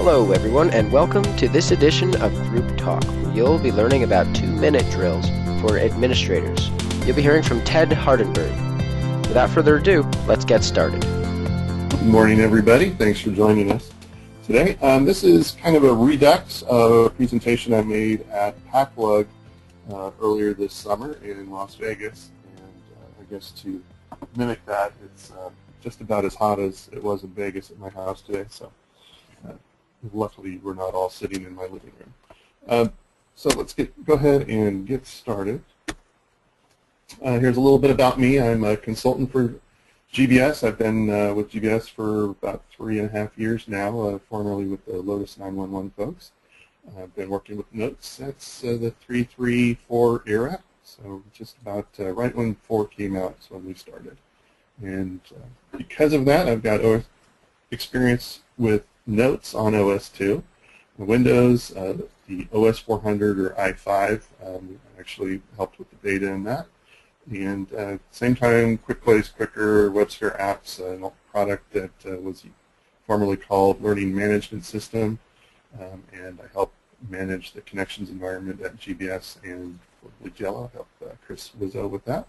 Hello everyone, and welcome to this edition of Group Talk, where you'll be learning about 2-minute drills for administrators. You'll be hearing from Ted Hardenberg. Without further ado, let's get started. Good morning everybody, thanks for joining us today. This is kind of a redux of a presentation I made at PACLUG earlier this summer in Las Vegas, and I guess to mimic that, it's just about as hot as it was in Vegas at my house today, so luckily we're not all sitting in my living room. So let's go ahead and get started. Here's a little bit about me. I'm a consultant for GBS. I've been with GBS for about 3.5 years now, formerly with the Lotus 911 folks. I've been working with Notes since the 3.3.4 era, so just about right when 4 came out is when we started. And because of that, I've got experience with Notes on OS/2, Windows, the OS 400 or i5. Actually helped with the beta in that. And at the same time, QuickPlace, Quicker, WebSphere Apps, a product that was formerly called Learning Management System, and I help manage the connections environment at GBS and for Jello, help Chris Wizzo with that.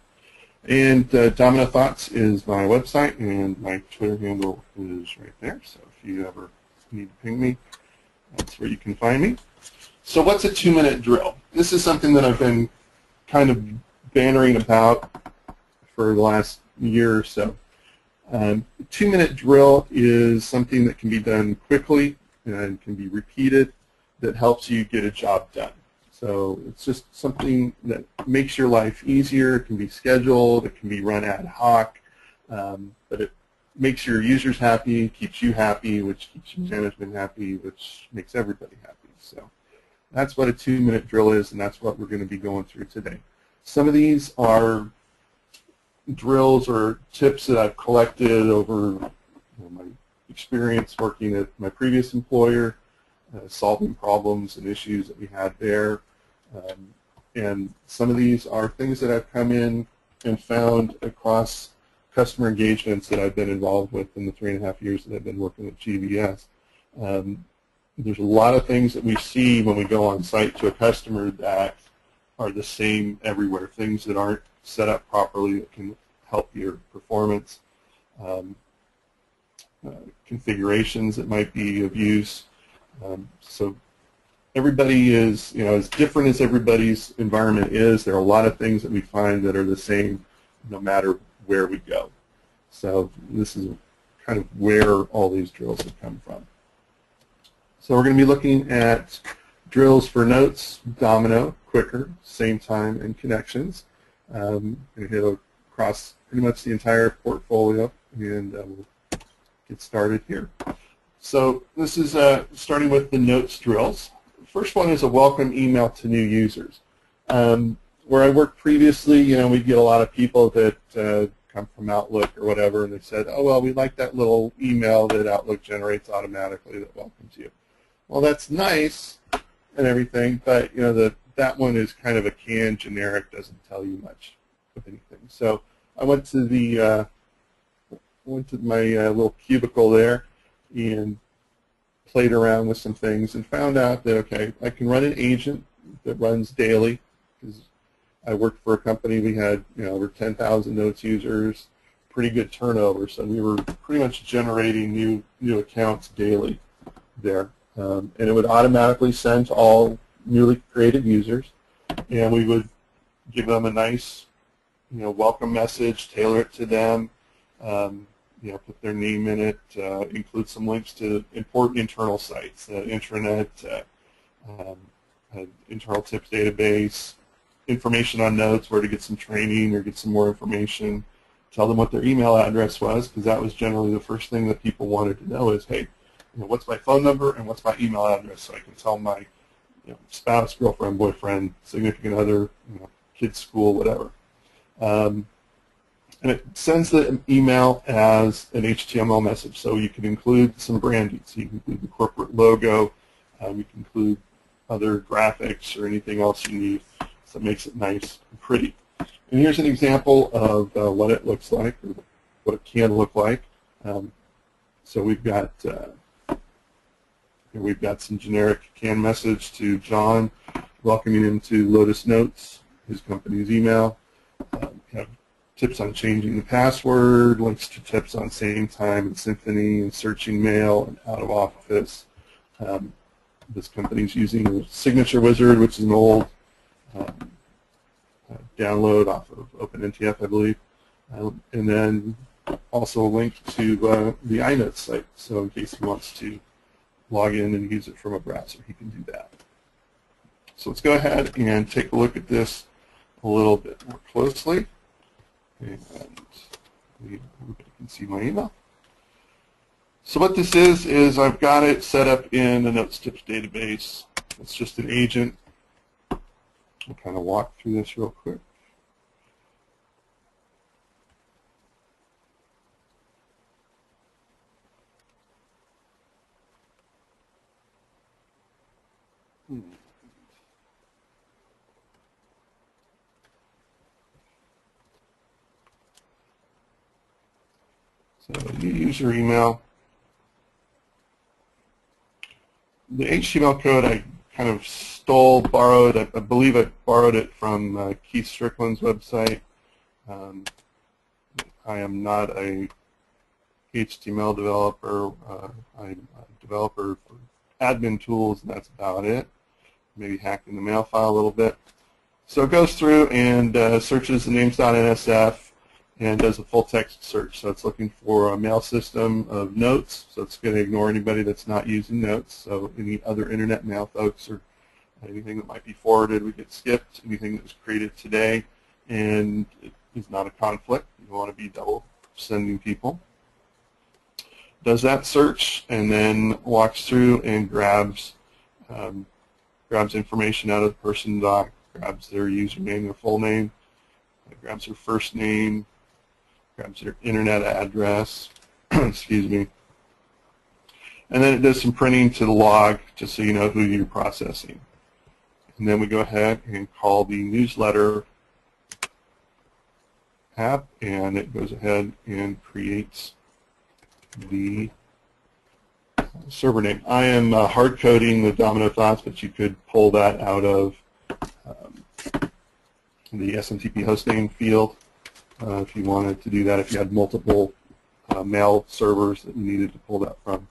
And Domino Thoughts is my website, and my Twitter handle is right there. So if you ever need to ping me, that's where you can find me. So what's a 2-minute drill? This is something that I've been kind of bannering about for the last year or so. 2-minute drill is something that can be done quickly and can be repeated that helps you get a job done. So it's just something that makes your life easier. It can be scheduled, it can be run ad hoc, but it makes your users happy, keeps you happy, which keeps your management happy, which makes everybody happy. So that's what a 2-minute drill is, and that's what we're going to be going through today. Some of these are drills or tips that I've collected over my experience working at my previous employer, solving problems and issues that we had there. And some of these are things that I've come in and found across customer engagements that I've been involved with in the 3.5 years that I've been working with GBS. There's a lot of things that we see when we go on site to a customer that are the same everywhere, things that aren't set up properly that can help your performance, configurations that might be of use. So everybody is, as different as everybody's environment is, there are a lot of things that we find that are the same no matter where we go. So this is kind of where all these drills have come from. So we're going to be looking at drills for Notes, Domino, Quicker, Same Time, and Connections. And hit across pretty much the entire portfolio, and we'll get started here. So this is starting with the Notes drills. The first one is a welcome email to new users. Where I worked previously, we'd get a lot of people that come from Outlook or whatever, and they said, oh, well, we like that little email that Outlook generates automatically that welcomes you. Well, that's nice and everything, but that one is kind of a canned generic, doesn't tell you much of anything. So I went to my little cubicle there and played around with some things and found out that, okay, I can run an agent that runs daily, because I worked for a company, we had over 10,000 Notes users, pretty good turnover, so we were pretty much generating new accounts daily there. And it would automatically send to all newly created users, and we would give them a nice welcome message, tailor it to them, put their name in it, include some links to important internal sites, intranet, internal tips database, information on Notes, where to get some training or get some more information, tell them what their email address was, because that was generally the first thing that people wanted to know is, hey, what's my phone number and what's my email address, so I can tell my spouse, girlfriend, boyfriend, significant other, kids' school, whatever. And it sends the email as an HTML message, so you can include some branding. So you can include the corporate logo, you can include other graphics or anything else you need, so it makes it nice and pretty. And here's an example of what it looks like, or what it can look like. So we've got Here we've got some generic canned message to John, welcoming him to Lotus Notes, his company's email. We have tips on changing the password, links to tips on saving time in Symphony and searching mail and out of office. This company's using a Signature Wizard, which is an old download off of OpenNTF, I believe. And then also a link to the iNotes site, so in case he wants to log in and use it from a browser, he can do that. So let's go ahead and take a look at this a little bit more closely. And everybody can see my email. So what this is I've got it set up in the Notes Tips database. It's just an agent. I'll kind of walk through this real quick. So you use your email. The HTML code I kind of borrowed. I believe I borrowed it from Keith Strickland's website. I am not a HTML developer. I'm a developer for admin tools, and that's about it. Maybe hacking the mail file a little bit. So it goes through and searches the names.nsf and does a full text search. So it's looking for a mail system of notes. So it's going to ignore anybody that's not using notes. So any other internet mail folks or anything that might be forwarded would get skipped. Anything that was created today and it is not a conflict. You don't want to be double sending people. Does that search and then walks through and grabs information out of the person doc, grabs their username, their full name, grabs their first name, grabs their internet address, excuse me, and then it does some printing to the log just so you know who you're processing. And then we go ahead and call the newsletter app, and it goes ahead and creates the server name. I am hard coding the Domino Thoughts, but you could pull that out of the SMTP hostname field if you wanted to do that. If you had multiple mail servers that you needed to pull that from,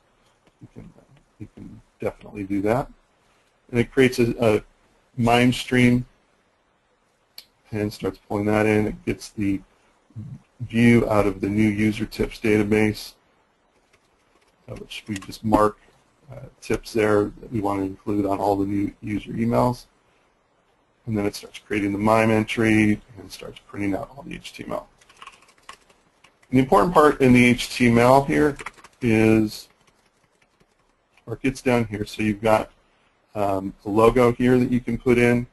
you can definitely do that. And it creates a MIME stream and starts pulling that in. It gets the view out of the new user tips database, which we just mark tips there that we want to include on all the new user emails. And then it starts creating the MIME entry and starts printing out all the HTML. And the important part in the HTML here is, or it gets down here, so you've got a logo here that you can put in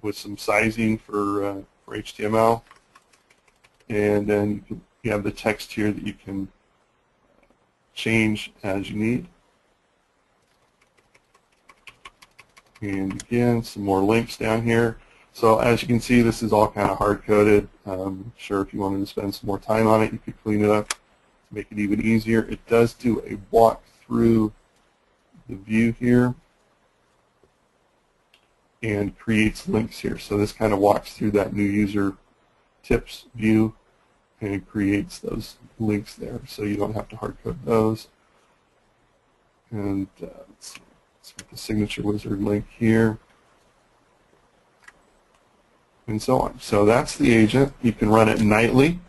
with some sizing for HTML. And then you have the text here that you can change as you need. And again, some more links down here. So as you can see, this is all kind of hard-coded. Sure, if you wanted to spend some more time on it, you could clean it up, make it even easier. It does do a walk through the view here and creates links here. So this kind of walks through that new user tips view and creates those links there, so you don't have to hard-code those. And let's see. With the Signature Wizard link here, and so on. So that's the agent. You can run it nightly,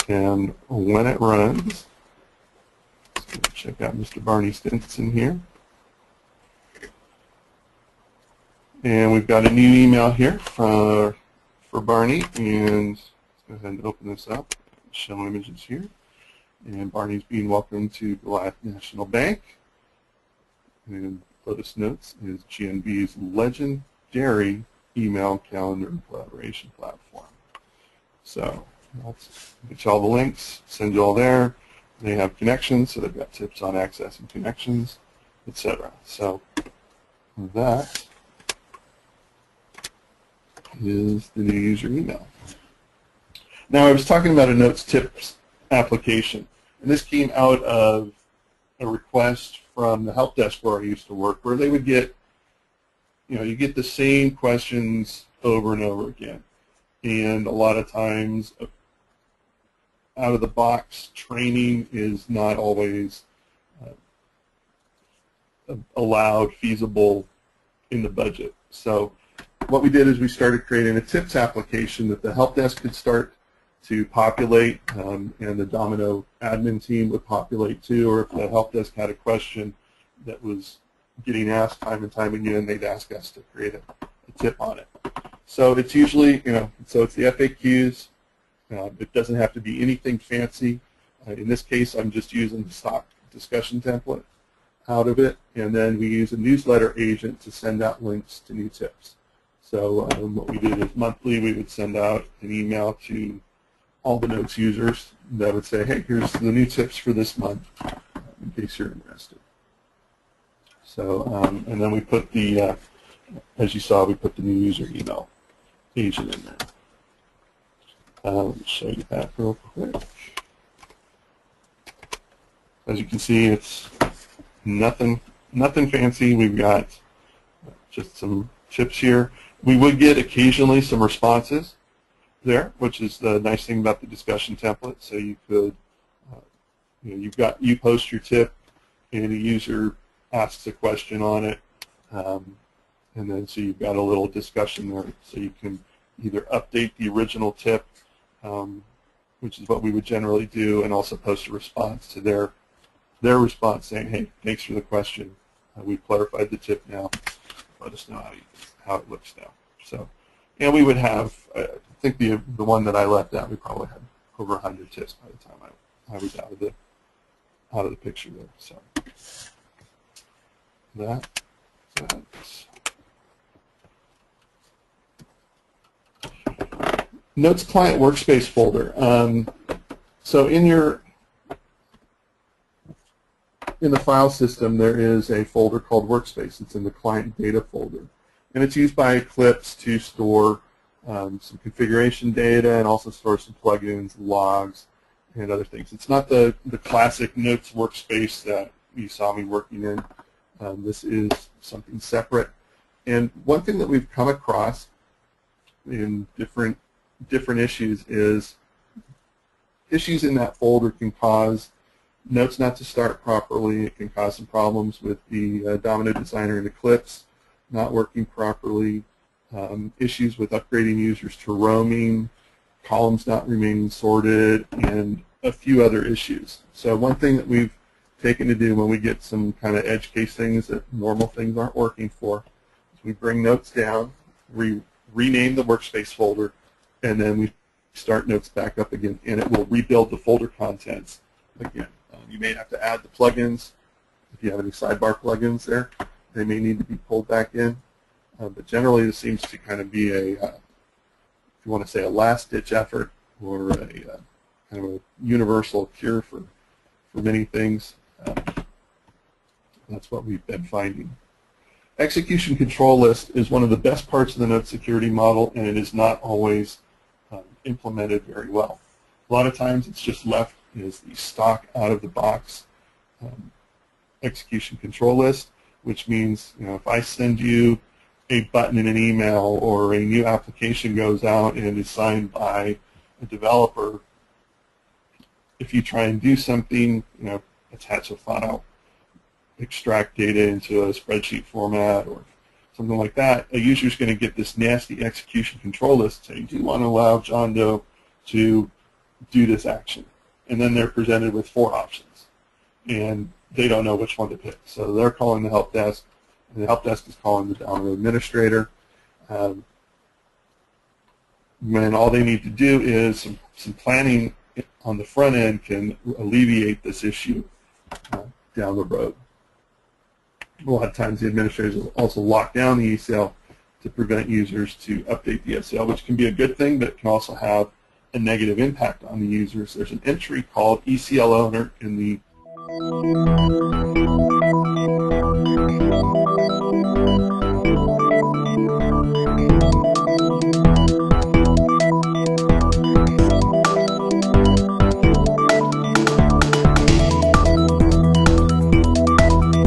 and when it runs, let's check out Mr. Barney Stinson here. And we've got a new email here for Barney, and let's go ahead and open this up, show images here. And Barney's being welcomed to Goliath National Bank. And Lotus Notes is GNB's legendary email, calendar, and collaboration platform. So let's get you all the links, send you all there. They have connections, so they've got tips on accessing connections, etc. So that is the new user email. Now I was talking about a Notes Tips application, and this came out of a request from the help desk where I used to work, where they would get, you get the same questions over and over again. And a lot of times, out-of-the-box training is not always allowed, feasible in the budget. So what we did is we started creating a tips application that the help desk could start to populate, and the Domino admin team would populate too, or if the help desk had a question that was getting asked time and time again, they'd ask us to create a tip on it. So it's usually, so it's the FAQs. It doesn't have to be anything fancy. In this case, I'm just using the stock discussion template out of it, and then we use a newsletter agent to send out links to new tips. So what we did is monthly we would send out an email to all the Notes users that would say, hey, here's the new tips for this month, in case you're interested. So, and then we put the, as you saw, we put the new user email agent in there. Let me show you that real quick. As you can see, it's nothing fancy. We've got just some tips here. We would get occasionally some responses there, which is the nice thing about the discussion template. So you could, you post your tip, and a user asks a question on it, and then so you've got a little discussion there. So you can either update the original tip, which is what we would generally do, and also post a response to their response saying, hey, thanks for the question. We've clarified the tip now. Let us know how it looks now. So, and we would have, I think the one that I left out, we probably had over 100 tips by the time I was out of the picture there. So that's Notes Client Workspace folder. So in the file system, there is a folder called Workspace. It's in the Client Data folder. And it's used by Eclipse to store some configuration data and also store some plugins, logs, and other things. It's not the classic Notes Workspace that you saw me working in. This is something separate. And one thing that we've come across in different issues is issues in that folder can cause Notes not to start properly. It can cause some problems with the Domino Designer in Eclipse not working properly, issues with upgrading users to roaming, columns not remaining sorted, and a few other issues. So one thing that we've taken to do when we get some kind of edge case things that normal things aren't working for is we bring Notes down, rename the Workspace folder, and then we start Notes back up again, and it will rebuild the folder contents again. You may have to add the plugins. If you have any sidebar plugins there, they may need to be pulled back in. But generally, this seems to kind of be if you want to say, a last-ditch effort or a kind of a universal cure for many things. That's what we've been finding. Execution control list is one of the best parts of the Note security model, and it is not always implemented very well. A lot of times it's just left as the stock out-of-the-box execution control list, which means if I send you a button in an email or a new application goes out and is signed by a developer, if you try and do something, attach a file, extract data into a spreadsheet format or something like that, a user is going to get this nasty execution control list saying, do you want to allow John Doe to do this action? And then they're presented with 4 options, and they don't know which one to pick. So they're calling the help desk, and the help desk is calling the Domino administrator. When all they need to do is some planning on the front end can alleviate this issue down the road. A lot of times the administrators will also lock down the ECL to prevent users to update the SEL, which can be a good thing, but it can also have a negative impact on the users. There's an entry called ECL owner in the